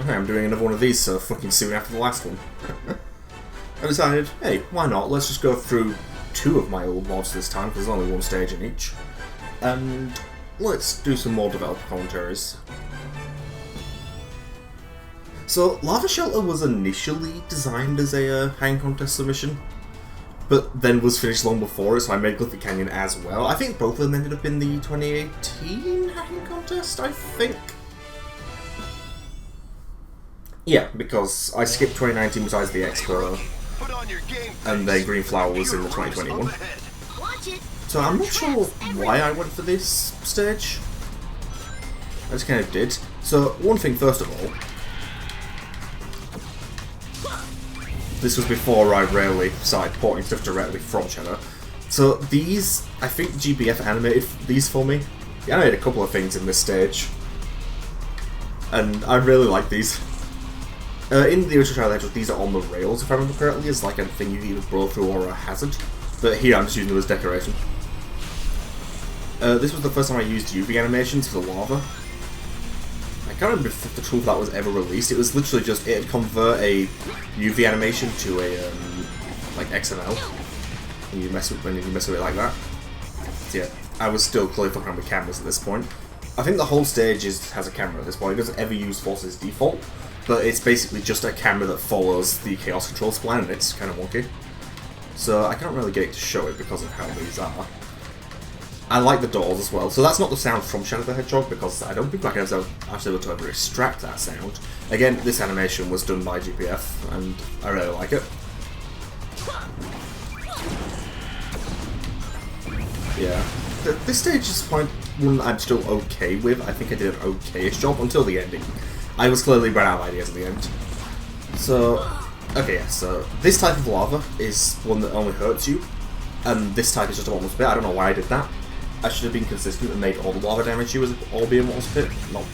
Okay, I'm doing another one of these so fucking soon after the last one. I decided, hey, why not? Let's just go through 2 of my old mods this time, because there's only 1 stage in each. And let's do some more developer commentaries. So, Lava Shelter was initially designed as a hang contest submission, but then was finished long before it, so I made Gliffy Canyon as well. I think both of them ended up in the 2018 hang contest, I think. Yeah, because I skipped 2019 besides the Expo, and then Green Flower was in the 2021. So I'm not sure why I went for this stage. I just kind of did. So, one thing first of all, this was before I rarely started porting stuff directly from Cheddar. So these, I think GBF animated these for me. He animated a couple of things in this stage, and I really like these. In the original Child Hedgehog, these are on the rails, if I remember correctly, as like a thing you can either blow through or a hazard. But here I'm just using them as decoration. This was the first time I used UV animations for the lava. I can't remember if the tool that was ever released. It was literally just, it'd convert a UV animation to a, like XML. When you mess with it like that. So yeah, I was still clearly fucking around with cameras at this point. I think the whole stage has a camera at this point. It doesn't ever use Force's default, but it's basically just a camera that follows the Chaos Control spline, and it's kind of wonky. So I can't really get it to show it because of how these are. I like the doors as well. So that's not the sound from Shadow the Hedgehog, because I don't think I was actually able to ever extract that sound. Again, this animation was done by GPF, and I really like it. Yeah. This stage is one I'm still okay with. I think I did an okay-ish job until the ending. I was clearly ran out of ideas at the end. So, okay, yeah, so this type of lava is one that only hurts you, and this type is just a one-more spit. I don't know why I did that. I should have been consistent and made all the lava damage you all be in one spit, not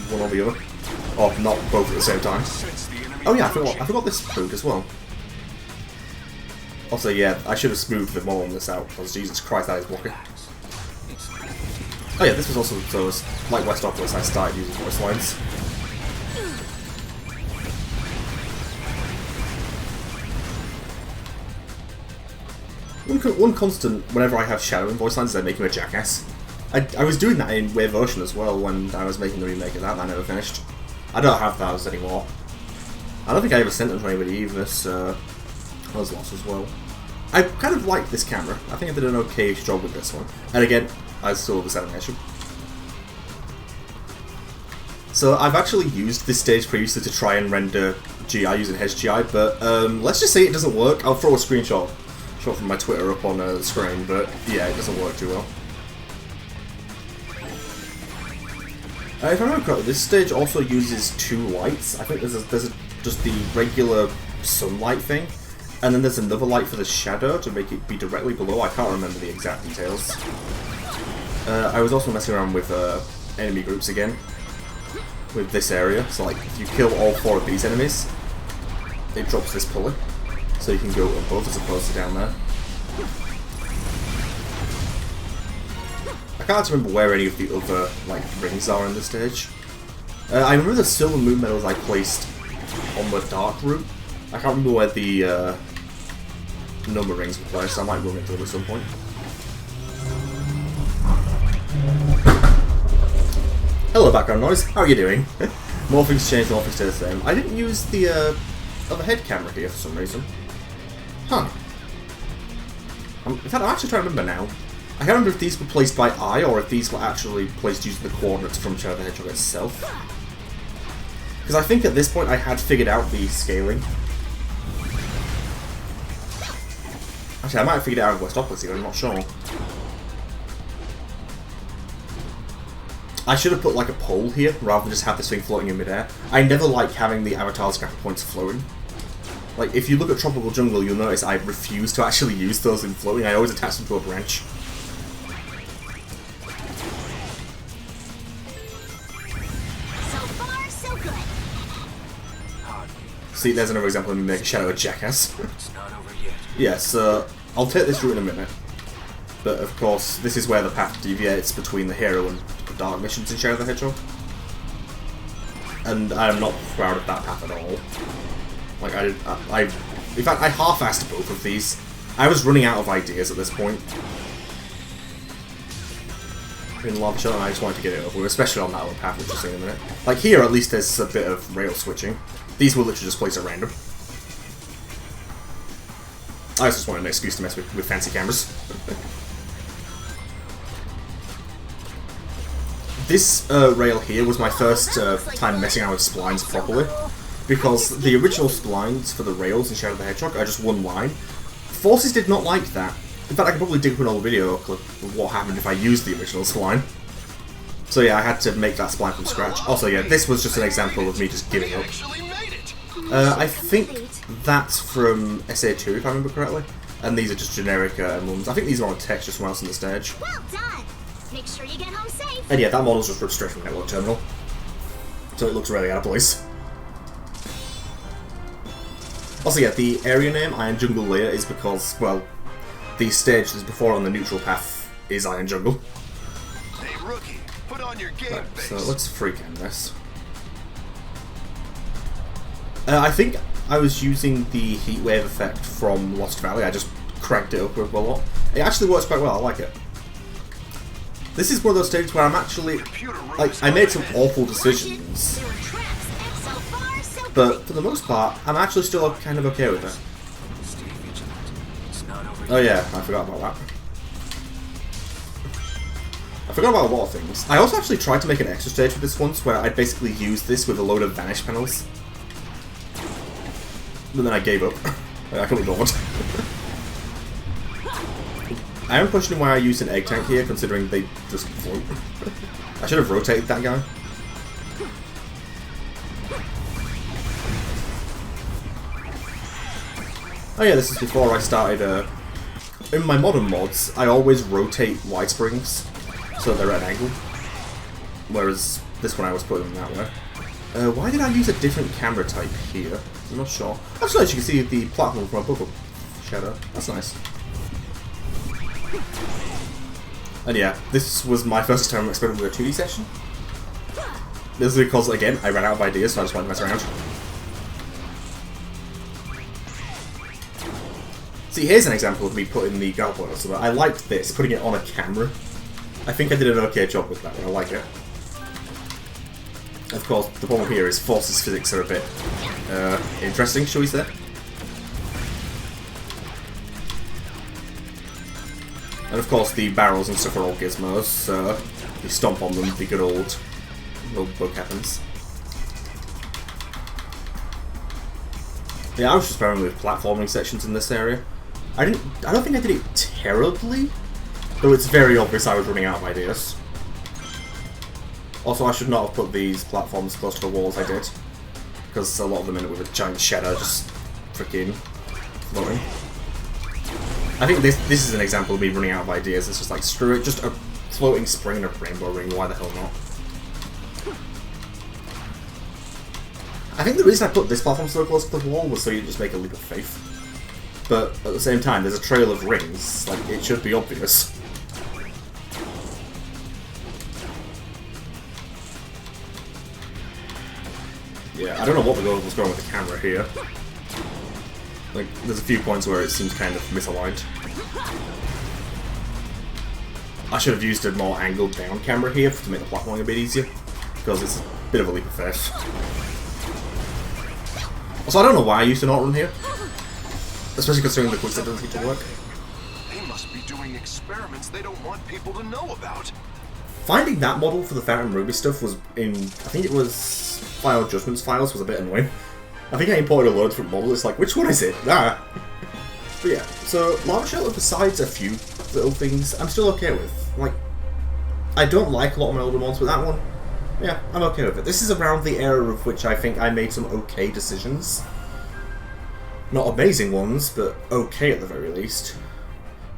one or the other. Or not both at the same time. Oh yeah, I forgot this food as well. Also, yeah, I should have smoothed the more on this out, because Jesus Christ, that is walking. Oh yeah, this was also, so as, like Westopolis, I started using voice lines. One constant whenever I have Shadow in voice lines is I make him a jackass. I was doing that in Wave Ocean as well when I was making the remake of that, and I never finished. I don't have those anymore. I don't think I ever sent them to anybody either, so I was lost as well. I kind of like this camera. I think I did an okay-ish job with this one. And again, I still love this animation. So I've actually used this stage previously to try and render GI using HGI, but let's just say it doesn't work. I'll throw a screenshot from my Twitter up on the screen, but yeah, it doesn't work too well. If I remember correctly, this stage also uses 2 lights. I think there's just the regular sunlight thing, and then there's another light for the shadow to make it be directly below. I can't remember the exact details. I was also messing around with enemy groups again, with this area. So like, if you kill all 4 of these enemies, it drops this pulley. So you can go above as opposed to down there. I can't remember where any of the other like rings are in this stage. I remember the silver moon medals I placed on the dark route. I can't remember where the number rings were placed, so I might run into them at some point. Hello background noise, how are you doing? More things changed, more things stay the same. I didn't use the overhead camera here for some reason. Huh. In fact, I'm actually trying to remember now. I can't remember if these were placed by eye or if these were actually placed using the coordinates from Shadow the Hedgehog itself. Because I think at this point I had figured out the scaling. Actually, I might have figured it out in Westopolis here, I'm not sure. I should have put like a pole here rather than just have this thing floating in midair. I never like having the avatar scaffold points floating. Like, if you look at Tropical Jungle, you'll notice I refuse to actually use those in floating. I always attach them to a branch. So far, so good. See, there's another example of me making Shadow a jackass. It's not over yet. Yes, I'll take this route in a minute. But, of course, this is where the path deviates between the hero and the dark missions in Shadow the Hedgehog. and I am not proud of that path at all. Like, in fact, I half-assed both of these. I was running out of ideas at this point. In Lava Shell, and I just wanted to get it over with, especially on that other path, which we'll see in a minute. Like, here, at least there's a bit of rail switching. These will literally just place at random. I just wanted an excuse to mess with fancy cameras. This rail here was my first time messing around with splines properly, because the original splines for the rails in Shadow the Hedgehog are just one line. Forces did not like that. In fact, I could probably dig up an old video clip of what happened if I used the original spline. So yeah, I had to make that spline from scratch. Also, yeah, this was just an example of me just giving up. I think that's from SA2, if I remember correctly. And these are just generic emblems. I think these are on text just somewhere else on the stage. Well done. Make sure you get home safe. And yeah, that model's just ripped straight from Network Terminal. So it looks really out of place. Also, yeah, the area name, Iron Jungle Layer, is because, well, the stage that's before on the neutral path is Iron Jungle. Hey, rookie, put on your game Right, face. so let's freak in this. I think I was using the heatwave effect from Lost Valley. I just cranked it up a lot. It actually works quite well. I like it. This is one of those stages where I'm actually, like, I made some awful decisions, but for the most part, I'm actually still kind of okay with it. Oh yeah, I forgot about that. I forgot about a lot of things. I also actually tried to make an extra stage for this once, where I'd basically use this with a load of vanish panels. But then I gave up. I couldn't do it. I am questioning why I used an egg tank here, considering they just float. I should have rotated that guy. Oh yeah, this is before I started, in my modern mods, I always rotate wide springs, so they're at an angle. Whereas this one I was putting them that way. Why did I use a different camera type here? I'm not sure. Actually, as you can see the platform from above Shadow. That's nice. And yeah, this was my first time experimenting with a 2D session. This is because, again, I ran out of ideas, so I just wanted to mess around. See, here's an example of me putting the guard point on somewhere. I liked this, putting it on a camera. I think I did an okay job with that one, I like it. Of course, the problem here is Force's physics are a bit interesting, shall we say. And of course the barrels and stuff are all gizmos, so you stomp on them, the good old bug happens. Yeah, I was just experimenting with platforming sections in this area. I don't think I did it terribly, though it's very obvious I was running out of ideas. Also, I should not have put these platforms close to the walls I did, because a lot of them end up with a giant shadow just freaking floating. I think this is an example of me running out of ideas. It's just like, screw it, just a floating spring and a rainbow ring, why the hell not? I think the reason I put this platform so close to the wall was so you just make a leap of faith. But at the same time, there's a trail of rings, like, it should be obvious. Yeah, I don't know what the goal was going with the camera here. Like, there's a few points where it seems kind of misaligned. I should have used a more angled down camera here to make the platforming a bit easier, because it's a bit of a leap of faith. Also, I don't know why I used an outrun here, especially considering the quickstep doesn't seem to work. They must be doing experiments they don't want people to know about. Finding that model for the Phantom Ruby stuff was in, I think it was Final Judgments files, was a bit annoying. I think I imported a load from model, it's like, which one is it? Ah! But yeah, so Lava Shell, besides a few little things, I'm still okay with. Like, I don't like a lot of my older mods, but that one, yeah, I'm okay with it. This is around the era of which I think I made some okay decisions. Not amazing ones, but okay at the very least.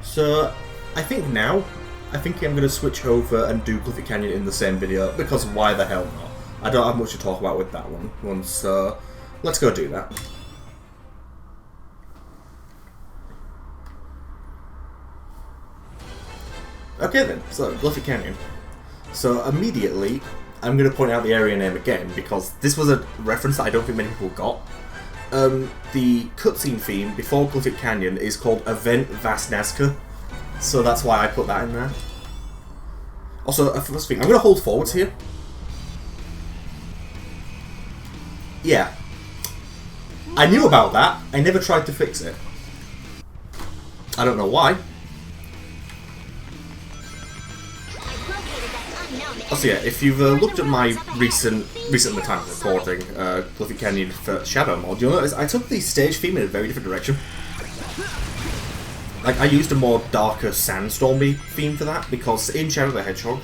So, I think now, I'm going to switch over and do Gliffy Canyon in the same video, because why the hell not? I don't have much to talk about with that one, so let's go do that. Okay then, so Gliffy Canyon. So immediately, I'm going to point out the area name again, because this was a reference that I don't think many people got. The cutscene theme before Glyphic Canyon is called Event Vast Nazca, so that's why I put that in there. Also, a first thing, I'm going to hold forwards here. Yeah. I knew about that, I never tried to fix it. I don't know why. Also, yeah, if you've looked at my recent at the time of recording, Glyphic Canyon for Shadow mod, you'll notice I took the stage theme in a very different direction. Like, I used a more darker sandstormy theme for that, because in Shadow the Hedgehog,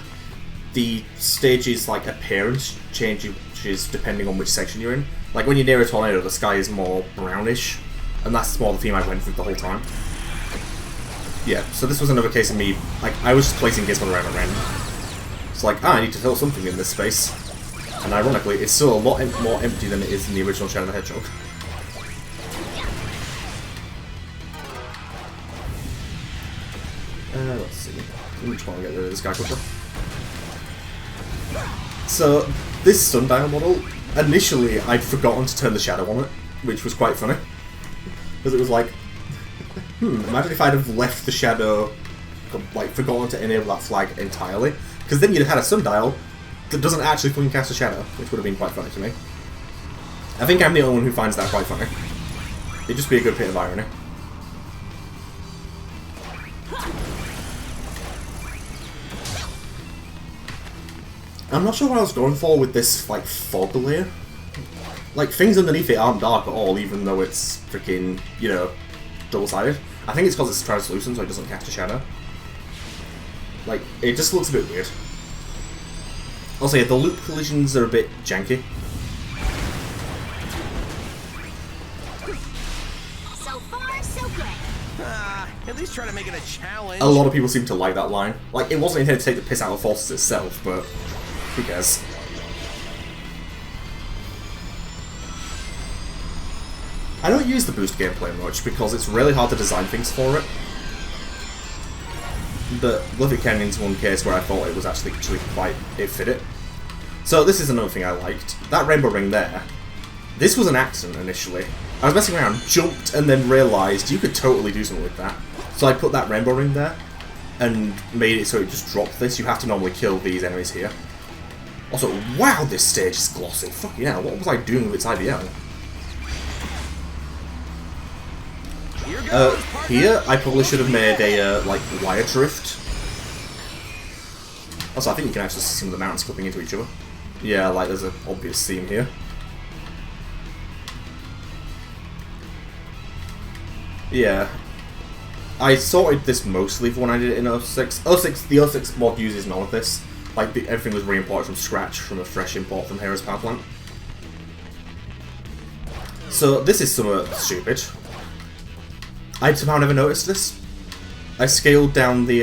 the stage's like appearance changes depending on which section you're in. Like when you're near a tornado, the sky is more brownish, and that's more the theme I went with the whole time. Yeah, so this was another case of me, like, I was just placing Gizmo around at random. It's like, I need to fill something in this space. And ironically, it's still a lot more empty than it is in the original Shadow the Hedgehog. Let's see. We just want to get rid of this guy quicker. So, this sundial model, initially I'd forgotten to turn the shadow on it, which was quite funny. Because it was like, imagine if I'd have left the shadow, like, forgotten to enable that flag entirely. Because then you'd have had a sundial that doesn't actually fucking cast a shadow, which would have been quite funny to me. I think I'm the only one who finds that quite funny. It'd just be a good bit of irony. I'm not sure what I was going for with this, like, fog layer. Like, things underneath it aren't dark at all, even though it's freaking, you know, double-sided. I think it's because it's translucent, so it doesn't cast a shadow. Like, it just looks a bit weird. Also, yeah, the loop collisions are a bit janky. So far, so good. At least try to make it a challenge. A lot of people seem to like that line. Like, it wasn't intended to take the piss out of Forces itself, but who cares? I don't use the boost gameplay much because it's really hard to design things for it. But Glyphic Canyon's one case where I thought it was actually quite, it fit it. So this is another thing I liked. That rainbow ring there, this was an accident initially. I was messing around, jumped, and then realised you could totally do something with that. So I put that rainbow ring there, and made it so it just dropped this. You have to normally kill these enemies here. Also, wow, this stage is glossy. Fucking hell, what was I doing with its IVL? Here, I probably should have made a, like, wire drift. Also, I think you can actually see some of the mountains clipping into each other. Yeah, like, there's an obvious theme here. Yeah. I sorted this mostly for when I did it in 06. The 06 mod uses none of this. Like, everything was re-imported from scratch from a fresh import from Heroes Power Plant. So, this is somewhat stupid. I'd somehow never noticed this. I scaled down the,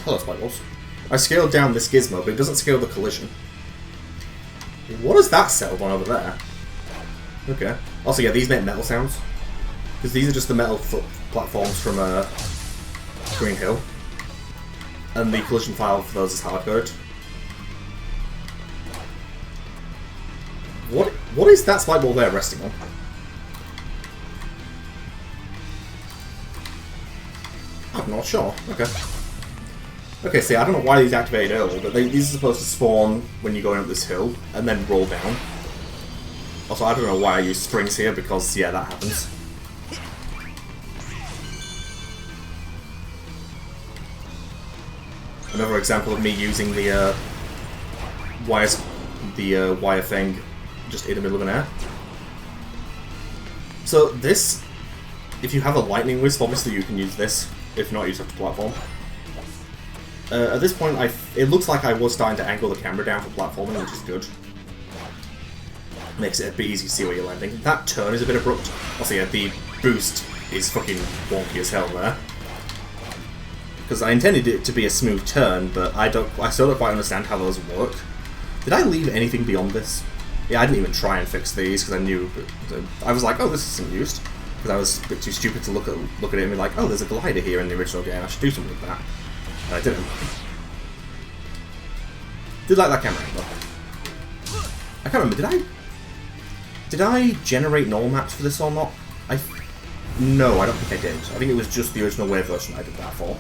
hello Spikewalls. I scaled down this gizmo, but it doesn't scale the collision. What is that settled on over there? Okay. Also, yeah, these make metal sounds. Because these are just the metal foot platforms from, Green Hill. And the collision file for those is hardcoded. What is that spike wall there resting on? I'm not sure. Okay. Okay, see, I don't know why these activated early, but these are supposed to spawn when you're going up this hill, and then roll down. Also, I don't know why I use springs here, because, yeah, that happens. Another example of me using the, wire thing just in the middle of an air. So this, if you have a lightning wisp, obviously you can use this. If not, you just have to platform. At this point, it looks like I was starting to angle the camera down for platforming, which is good. Makes it a bit easy to see where you're landing. That turn is a bit abrupt. Also, yeah, the boost is fucking wonky as hell there. Because I intended it to be a smooth turn, but I still don't quite understand how those work. Did I leave anything beyond this? Yeah, I didn't even try and fix these because I knew. I was like, oh, this isn't used. Because I was a bit too stupid to look at it and be like, oh, there's a glider here in the original game. I should do something with that. And I didn't. Did like that camera angle. I can't remember, did I generate normal maps for this or not? No, I don't think I did. I think it was just the original wave version I did that for.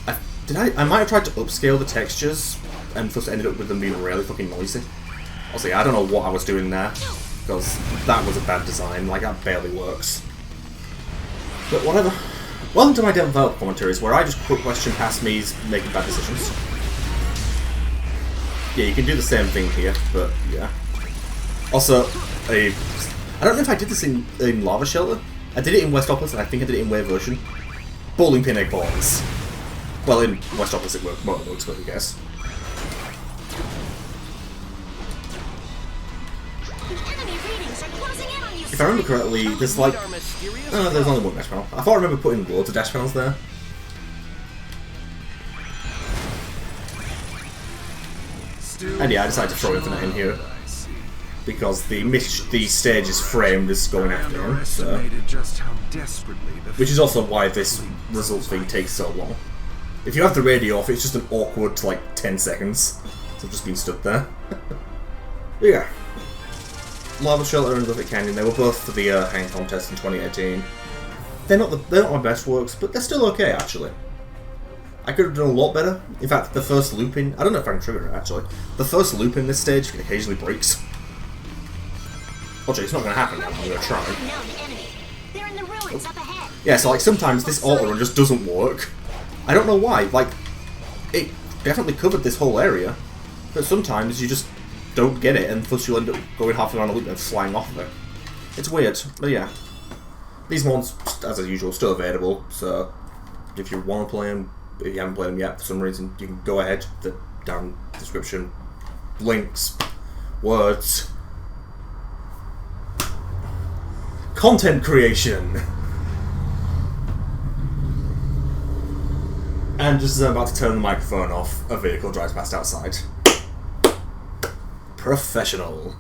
I might have tried to upscale the textures, and thus ended up with them being really fucking noisy. Honestly, I don't know what I was doing there, because that was a bad design, like that barely works. But whatever. Welcome to my develop commentaries, where I just put question past me making bad decisions. Yeah, you can do the same thing here, but yeah. Also, I don't know if I did this in Lava Shelter. I did it in Westopolis, and I think I did it in Wave version. Bowling pin egg balls. Well, in Westopolis it works, but I guess. If I remember correctly, there's like... Oh, there's only one dash panel. I thought I remember putting loads of dash panels there. And yeah, I decided to throw Infinite in here. Because the stage is framed as going after him, so. Which is also why this result thing takes so long. If you have the radio off, it's just an awkward, like, 10 seconds. So I've just been stood there. But yeah. Lava Shelter and Glyphic Canyon, they were both for the hang contest in 2018. They're not my best works, but they're still okay, actually. I could have done a lot better. In fact, the first looping... I don't know if I can trigger it, actually. The first loop in this stage occasionally breaks. Actually, it's not going to happen now, I'm going to try. Yeah, so like sometimes this auto-run just doesn't work. I don't know why, like, it definitely covered this whole area, but sometimes you just don't get it, and thus you'll end up going halfway around a loop and flying off of it. It's weird, but yeah. These mods, as usual, still available, so if you want to play them, if you haven't played them yet for some reason, you can go ahead, the down description, links, words, content creation. And just as I'm about to turn the microphone off, a vehicle drives past outside. Professional.